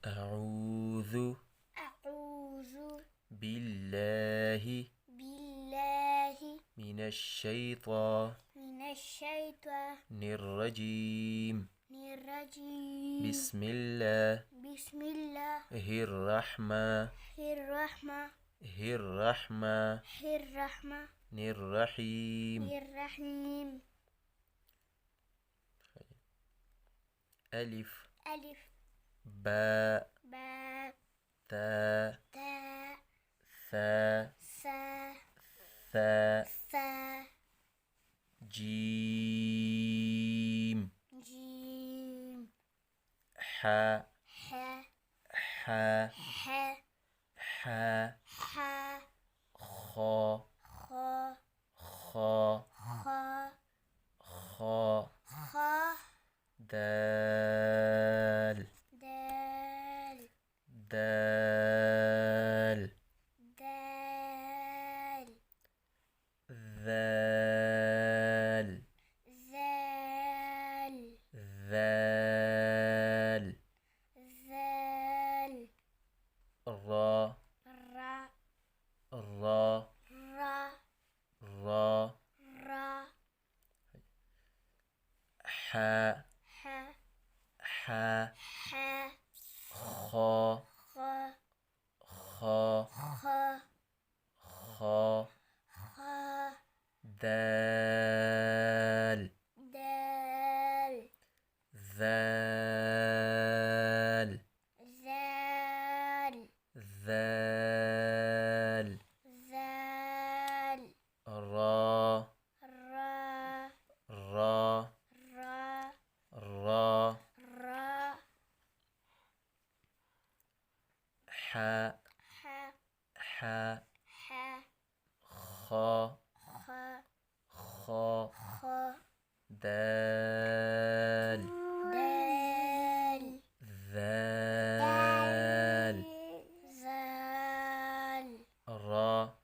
أعوذ أعوذ بالله بالله من الشيطان الرجيم بسم الله بسم الله الرحمن الرحيم ألف باء تاء ثاء جيم حاء خاء دال ذال را حاء خاء دال ذال را حاء خاء دال ذال را